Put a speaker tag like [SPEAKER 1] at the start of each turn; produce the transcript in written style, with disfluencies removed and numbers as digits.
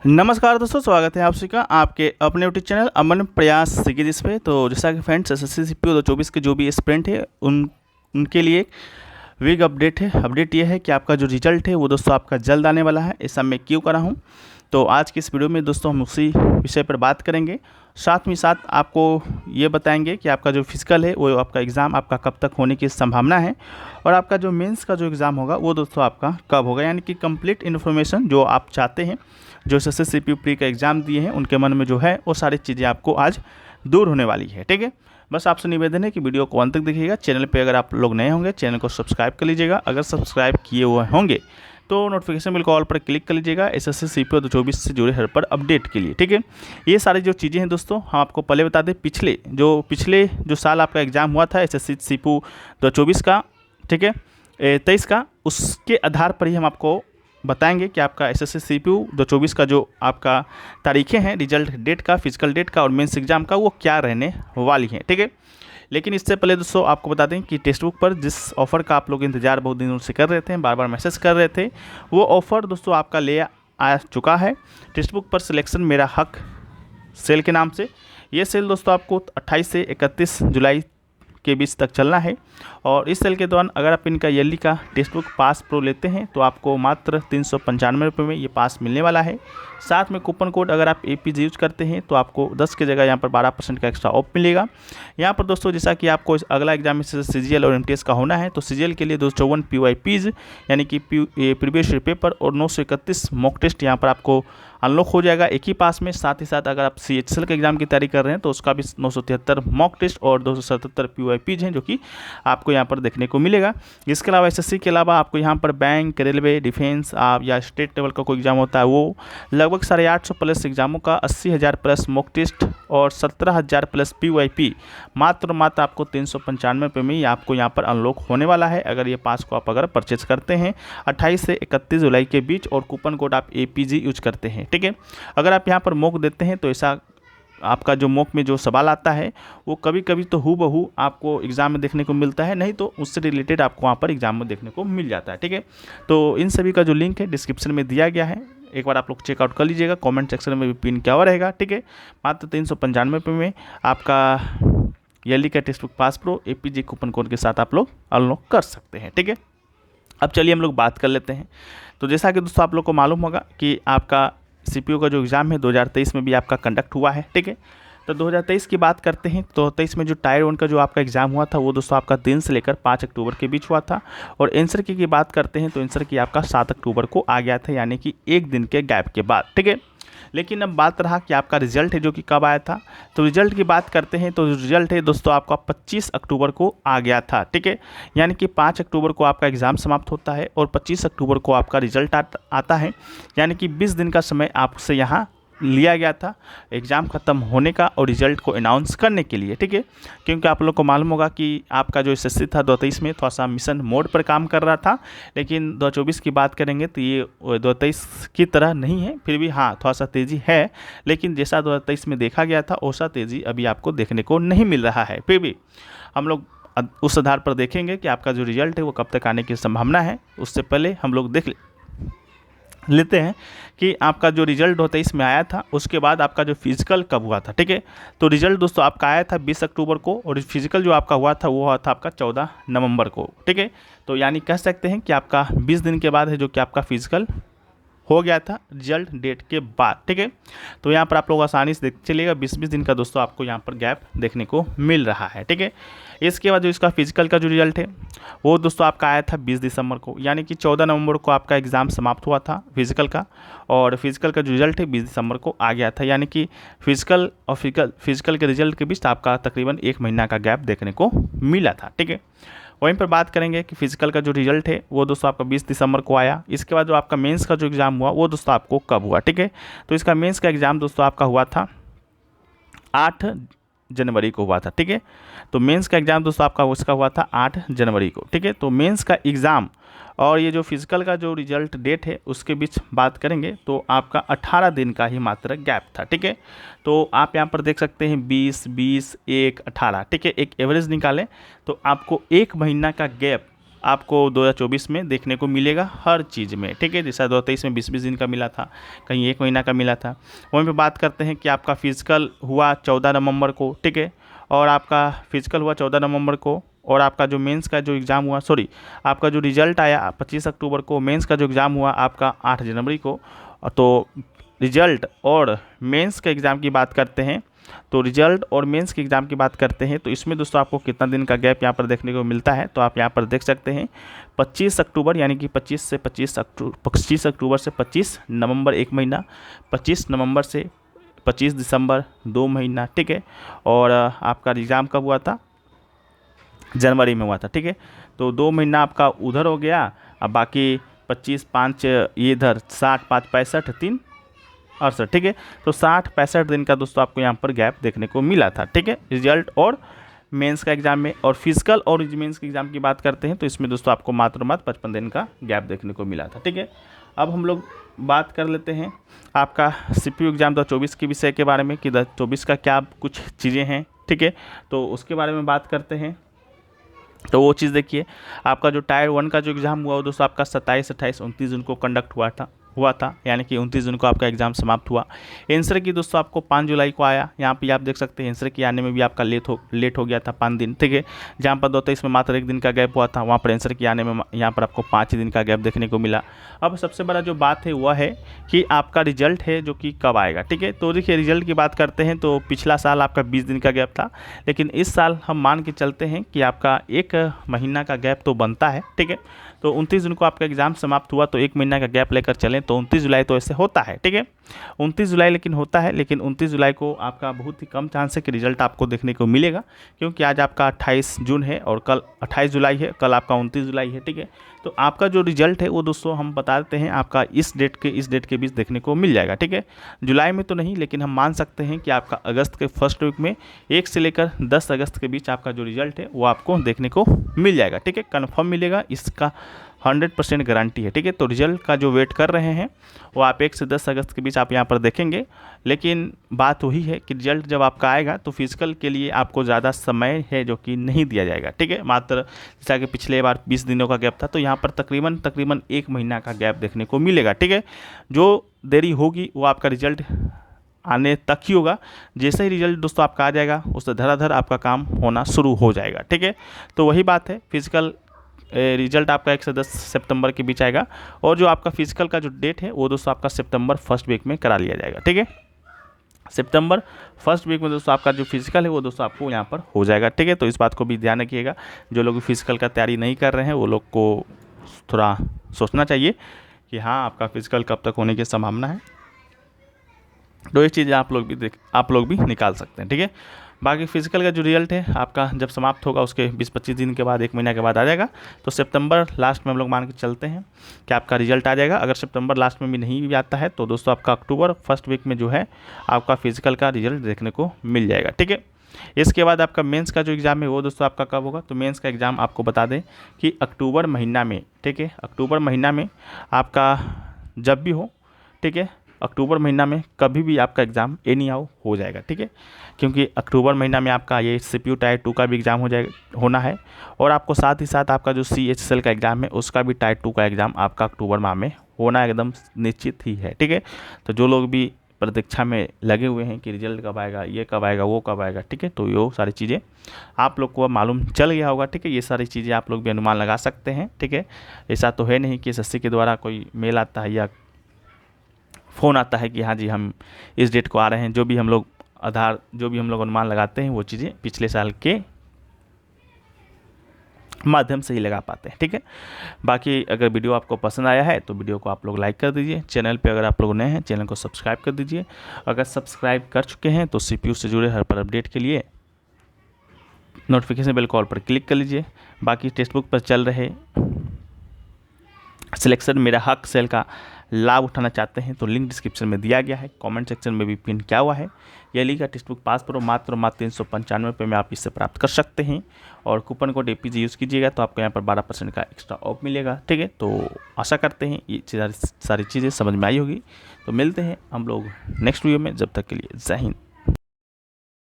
[SPEAKER 1] नमस्कार दोस्तों, स्वागत है आप सभी का आपके अपने यूट्यूब चैनल अमन प्रयास सीरीज पे। तो जैसा कि फ्रेंड्स एसएससी सीपीओ 2024 के जो भी एस्पिरेंट है उनके लिए बिग अपडेट है। अपडेट ये है कि आपका जो रिजल्ट है वो दोस्तों आपका जल्द आने वाला है। ऐसा मैं क्यों करा हूँ, तो आज की इस वीडियो में दोस्तों हम उसी विषय पर बात करेंगे। साथ में साथ आपको ये बताएंगे कि आपका जो फिजिकल है वो आपका एग्ज़ाम आपका कब तक होने की संभावना है, और आपका जो मेंस का जो एग्ज़ाम होगा वो दोस्तों आपका कब होगा। यानी कि कंप्लीट इन्फॉर्मेशन जो आप चाहते हैं, जो एसएससी सीपीओ प्री का एग्ज़ाम दिए हैं उनके मन में जो है वो सारी चीज़ें आपको आज दूर होने वाली है। ठीक है, बस आपसे निवेदन है कि वीडियो को अंत तक देखिएगा। चैनल पे अगर आप लोग नए होंगे चैनल को सब्सक्राइब कर लीजिएगा। अगर सब्सक्राइब किए हुए होंगे तो नोटिफिकेशन बिल को ऑल पर क्लिक कर लीजिएगा एसएससी सीपीओ 2024 से जुड़े हर पर अपडेट के लिए। ठीक है, ये सारी जो चीज़ें हैं दोस्तों हम आपको पहले बता दें। पिछले जो साल आपका एग्ज़ाम हुआ था एसएससी सीपीओ 2024 का, ठीक है 23 का, उसके आधार पर ही हम आपको बताएंगे कि आपका एसएससी सीपीओ 2024 का जो आपका तारीखें हैं रिजल्ट डेट का, फिजिकल डेट का और मेंस एग्जाम का वो क्या रहने वाली हैं। ठीक है, लेकिन इससे पहले दोस्तों आपको बता दें कि टेक्स्ट बुक पर जिस ऑफ़र का आप लोग इंतजार बहुत दिनों से कर रहे थे, बार बार मैसेज कर रहे थे, वो ऑफ़र दोस्तों आपका ले आ चुका है। टेक्स्ट बुक पर सिलेक्शन मेरा हक सेल के नाम से ये सेल दोस्तों आपको 28 से 31 जुलाई के बीच तक चलना है। और इस सेल के दौरान अगर आप इनका ईयरली का टेक्स्ट बुक पास प्रो लेते हैं तो आपको मात्र 395 रुपये में ये पास मिलने वाला है। साथ में कूपन कोड अगर आप APG यूज करते हैं तो आपको 10 की जगह यहाँ पर 12% का एक्स्ट्रा ऑफ मिलेगा। यहाँ पर दोस्तों जैसा कि आपको इस अगला एग्जाम में CGL और MTS का होना है, तो CGL के लिए 254 PYPs यानी कि प्रीवियस पेपर और 931 मॉक टेस्ट यहाँ पर आपको अनलॉक हो जाएगा एक ही पास में। साथ ही साथ अगर आप CHSL के एग्जाम की तैयारी कर रहे हैं तो उसका भी 973 मॉक टेस्ट और 277 PYPs हैं जो कि आपको यहाँ पर देखने को मिलेगा। इसके अलावा SSC के अलावा आपको यहाँ पर बैंक, रेलवे, डिफेंस आप या स्टेट लेवल का कोई एग्जाम होता है वो लगभग 850 प्लस एग्जामों का 80,000 प्लस मॉक टेस्ट और 17,000 प्लस PYP मात्र आपको 395 रुपये में ही आपको यहाँ पर अनलॉक होने वाला है। अगर ये पास को आप अगर परचेज करते हैं 28 से 31 जुलाई के बीच और कूपन कोड आप APG यूज करते हैं। ठीक है, अगर आप यहाँ पर मॉक देते हैं तो ऐसा आपका जो मॉक में जो सवाल आता है वो कभी कभी तो हूबहू आपको एग्ज़ाम में देखने को मिलता है, नहीं तो उससे रिलेटेड आपको वहाँ पर एग्ज़ाम में देखने को मिल जाता है। ठीक है, तो इन सभी का जो लिंक है डिस्क्रिप्शन में दिया गया है, एक बार आप लोग चेकआउट कर लीजिएगा। कमेंट सेक्शन में भी पिन क्या हुआ रहेगा। ठीक है, मात्र 395 रुपये में आपका ईयरली का text book pass pro APG coupon code के साथ आप लोग अनलॉक कर सकते हैं। ठीक है, अब चलिए हम लोग बात कर लेते हैं। तो जैसा कि दोस्तों आप लोग को मालूम होगा कि आपका CPO का जो एग्ज़ाम है 2023 में भी आपका कंडक्ट हुआ है। ठीक है, तो 2023 की बात करते हैं तो 23 में जो टायर 1 का जो आपका एग्ज़ाम हुआ था वो दोस्तों आपका 3 से लेकर 5 अक्टूबर के बीच हुआ था। और आंसर की बात करते हैं तो आंसर की आपका 7 अक्टूबर को आ गया था, यानी कि एक दिन के गैप के बाद। ठीक है, लेकिन अब बात रहा कि आपका रिजल्ट है जो कि कब आया था। तो रिजल्ट की बात करते हैं तो रिजल्ट है दोस्तों आपका 25 अक्टूबर को आ गया था। ठीक है, यानी कि 5 अक्टूबर को आपका एग्ज़ाम समाप्त होता है और 25 अक्टूबर को आपका रिजल्ट आता है, यानी कि 20 दिन का समय आपसे यहाँ लिया गया था एग्ज़ाम ख़त्म होने का और रिज़ल्ट को अनाउंस करने के लिए। ठीक है, क्योंकि आप लोग को मालूम होगा कि आपका जो SSC था 2023 में थोड़ा सा मिशन मोड पर काम कर रहा था, लेकिन 2024 की बात करेंगे तो ये 2023 की तरह नहीं है, फिर भी हाँ थोड़ा सा तेज़ी है, लेकिन जैसा 2023 में देखा गया था वैसा तेज़ी अभी आपको देखने को नहीं मिल रहा है। फिर भी हम लोग उस आधार पर देखेंगे कि आपका जो रिज़ल्ट है वो कब तक आने की संभावना है। उससे पहले हम लोग देख लेते हैं कि आपका जो रिजल्ट 2023 में आया था उसके बाद आपका जो फिजिकल कब हुआ था। ठीक है, तो रिजल्ट दोस्तों आपका आया था 20 अक्टूबर को और फिजिकल जो आपका हुआ था वो हुआ था आपका 14 नवंबर को। ठीक है, तो यानी कह सकते हैं कि आपका 20 दिन के बाद है जो कि आपका फिजिकल हो गया था रिजल्ट डेट के बाद। ठीक है, तो यहाँ पर आप लोग आसानी से देख चलिएगा 20 दिन का दोस्तों आपको यहाँ पर गैप देखने को मिल रहा है। ठीक है, इसके बाद जो इसका फिजिकल का जो रिजल्ट है वो दोस्तों आपका आया था 20 दिसंबर को, यानी कि 14 नवंबर को आपका एग्ज़ाम समाप्त हुआ था फिजिकल का, और फिजिकल का जो रिजल्ट है 20 दिसंबर को आ गया था, यानी कि फिजिकल और फिजिकल के रिजल्ट के बीच आपका तकरीबन 1 महीना का गैप देखने को मिला था। ठीक है, वहीं पर बात करेंगे कि फिजिकल का जो रिजल्ट है वो दोस्तों आपका 20 दिसंबर को आया। इसके बाद जो आपका मेंस का जो एग्ज़ाम हुआ वो दोस्तों आपको कब हुआ। ठीक है, तो इसका मेंस का एग्ज़ाम दोस्तों आपका हुआ था 8 जनवरी को हुआ था। ठीक है, तो मेंस का एग्ज़ाम दोस्तों आपका उसका हुआ था 8 जनवरी को। ठीक है, तो मेंस का एग्ज़ाम और ये जो फिजिकल का जो रिजल्ट डेट है उसके बीच बात करेंगे तो आपका 18 दिन का ही मात्र गैप था। ठीक है, तो आप यहाँ पर देख सकते हैं 20, 1, 18। ठीक है, एक एवरेज निकालें तो आपको 1 महीना का गैप आपको 2024 में देखने को मिलेगा हर चीज़ में, ठीक है। जैसा 2023 में 20-20 दिन का मिला था, कहीं 1 महीना का मिला था। वहीं पे बात करते हैं कि आपका फिजिकल हुआ 14 नवंबर को, ठीक है, और आपका फिजिकल हुआ 14 नवंबर को, और आपका जो मेंस का जो एग्ज़ाम हुआ, सॉरी, आपका जो रिजल्ट आया 25 अक्टूबर को, मेंस का जो एग्ज़ाम हुआ आपका 8 जनवरी को। तो रिजल्ट और मेंस के एग्ज़ाम की बात करते हैं, तो रिजल्ट और मेंस के एग्ज़ाम की बात करते हैं, तो इसमें दोस्तों आपको कितना दिन का गैप यहाँ पर देखने को मिलता है, तो आप यहाँ पर देख सकते हैं 25 अक्टूबर, यानी कि 25 अक्टूबर से 25 नवंबर 1 महीना, 25 नवंबर से 25 दिसंबर 2 महीना, ठीक है। और आपका एग्ज़ाम कब हुआ था, जनवरी में हुआ था, ठीक है। तो 2 महीना आपका उधर हो गया, अब बाकी 25-5 ये इधर 60-5-65 3 68, ठीक है। तो 60-65 दिन का दोस्तों आपको यहाँ पर गैप देखने को मिला था, ठीक है, रिजल्ट और मेंस का एग्ज़ाम में। और फिजिकल और मेंस के एग्ज़ाम की बात करते हैं तो इसमें दोस्तों आपको मात्र 55 दिन का गैप देखने को मिला था, ठीक है। अब हम लोग बात कर लेते हैं आपका CPU एग्ज़ाम 2024 के विषय के बारे में कि 2024 का क्या कुछ चीज़ें हैं, ठीक है, तो उसके बारे में बात करते हैं। तो वो चीज़ देखिए, आपका जो टायर 1 का जो एग्ज़ाम हुआ वो दोस्तों आपका 27, 28, 29 जून को कंडक्ट हुआ था, यानी कि 29 जून को आपका एग्ज़ाम समाप्त हुआ। आंसर की दोस्तों आपको 5 जुलाई को आया, यहाँ पे आप देख सकते हैं आंसर की आने में भी आपका लेट हो गया था 5 दिन, ठीक है। जहाँ पर 2023 में मात्र 1 दिन का गैप हुआ था, वहाँ पर आंसर की आने में यहाँ पर आपको 5 दिन का गैप देखने को मिला। अब सबसे बड़ा जो बात है वह है कि आपका रिजल्ट है जो कि कब आएगा, ठीक है। तो देखिए रिजल्ट की बात करते हैं तो पिछला साल आपका 20 दिन का गैप था, लेकिन इस साल हम मान के चलते हैं कि आपका 1 महीना का गैप तो बनता है, ठीक है। तो 29 जून को आपका एग्ज़ाम समाप्त हुआ, तो 1 महीना का गैप लेकर चलें तो 29 जुलाई तो ऐसे होता है, ठीक है, 29 जुलाई लेकिन होता है, लेकिन 29 जुलाई को आपका बहुत ही कम चांस है कि रिजल्ट आपको देखने को मिलेगा, क्योंकि आज आपका 28 जून है और कल 28 जुलाई है, कल आपका 29 जुलाई है, ठीक है। तो आपका जो रिजल्ट है वो दोस्तों हम बता देते हैं आपका इस डेट के बीच देखने को मिल जाएगा, ठीक है। जुलाई में तो नहीं, लेकिन हम मान सकते हैं कि आपका अगस्त के फर्स्ट वीक में 1 से लेकर 10 अगस्त के बीच आपका जो रिजल्ट है वो आपको देखने को मिल जाएगा, ठीक है, कन्फर्म मिलेगा, इसका 100% गारंटी है, ठीक है। तो रिजल्ट का जो वेट कर रहे हैं वो आप 1 से 10 अगस्त के बीच आप यहाँ पर देखेंगे, लेकिन बात वही है कि रिजल्ट जब आपका आएगा तो फिजिकल के लिए आपको ज़्यादा समय है जो कि नहीं दिया जाएगा, ठीक है। मात्र जैसा कि पिछले बार 20 दिनों का गैप था, तो यहाँ पर तकरीबन 1 महीना का गैप देखने को मिलेगा, ठीक है। जो देरी होगी वो आपका रिजल्ट आने तक ही होगा, जैसे ही रिजल्ट दोस्तों आपका आ जाएगा उससे धड़ाधड़ आपका काम होना शुरू हो जाएगा, ठीक है। तो वही बात है, फिजिकल रिजल्ट आपका 1 से 10 सितंबर के बीच आएगा, और जो आपका फिजिकल का जो डेट है वो दोस्तों आपका सितंबर फर्स्ट वीक में करा लिया जाएगा, ठीक है। सितंबर फर्स्ट वीक में दोस्तों आपका जो फिजिकल है वो दोस्तों आपको यहाँ पर हो जाएगा, ठीक है। तो इस बात को भी ध्यान रखिएगा, जो लोग फिजिकल का तैयारी नहीं कर रहे हैं वो लोग को थोड़ा सोचना चाहिए कि हाँ आपका फिजिकल कब तक होने की संभावना है। तो ये चीज़ें आप लोग भी निकाल सकते हैं, ठीक है। बाकी फिजिकल का जो रिजल्ट है आपका जब समाप्त होगा उसके 20-25 दिन के बाद, 1 महीना के बाद आ जाएगा। तो सितंबर लास्ट में हम लोग मान के चलते हैं कि आपका रिजल्ट आ जाएगा। अगर सितंबर लास्ट में भी नहीं भी आता है तो दोस्तों आपका अक्टूबर फर्स्ट वीक में जो है आपका फिजिकल का रिजल्ट देखने को मिल जाएगा, ठीक है। इसके बाद आपका मेंस का जो एग्ज़ाम है वो दोस्तों आपका कब होगा, तो मेंस का एग्ज़ाम आपको बता दें कि अक्टूबर महीना में, ठीक है, अक्टूबर महीना में आपका जब भी हो, ठीक है, अक्टूबर महीना में कभी भी आपका एग्ज़ाम एनी हाउ हो जाएगा, ठीक है, क्योंकि अक्टूबर महीना में आपका ये CPU टायर 2 का भी एग्ज़ाम होना है, और आपको साथ ही साथ आपका जो CHSL का एग्ज़ाम है उसका भी टायर 2 का एग्ज़ाम आपका अक्टूबर माह में होना एकदम निश्चित ही है, ठीक है। तो जो लोग भी प्रतीक्षा में लगे हुए हैं कि रिजल्ट कब आएगा, ये कब आएगा, वो कब आएगा, ठीक है, तो ये सारी चीज़ें आप लोग को मालूम चल गया होगा, ठीक है। ये सारी चीज़ें आप लोग भी अनुमान लगा सकते हैं, ठीक है। ऐसा तो है नहीं कि SSC के द्वारा कोई मेल आता है या फ़ोन आता है कि हाँ जी हम इस डेट को आ रहे हैं। जो भी हम लोग अनुमान लगाते हैं वो चीज़ें पिछले साल के माध्यम से ही लगा पाते हैं, ठीक है। बाकी अगर वीडियो आपको पसंद आया है तो वीडियो को आप लोग लाइक कर दीजिए। चैनल पे अगर आप लोग नए हैं चैनल को सब्सक्राइब कर दीजिए। अगर सब्सक्राइब कर चुके हैं तो CPU से जुड़े हर पर अपडेट के लिए नोटिफिकेशन बेल कॉल पर क्लिक कर लीजिए। बाकी टेक्स्ट बुक पर चल रहे सिलेक्शन मेरा हक सेल का लाभ उठाना चाहते हैं तो लिंक डिस्क्रिप्शन में दिया गया है, कमेंट सेक्शन में भी पिन किया हुआ है। ये का टेक्स्ट बुक पास प्रो मात्र 395 रुपये में आप इससे प्राप्त कर सकते हैं, और कूपन कोड APG यूज़ कीजिएगा तो आपको यहाँ पर 12% का एक्स्ट्रा ऑफ मिलेगा, ठीक है। तो आशा करते हैं ये सारी चीज़ें समझ में आई होगी। तो मिलते हैं हम लोग नेक्स्ट वीडियो में, जब तक के लिए जय हिंद।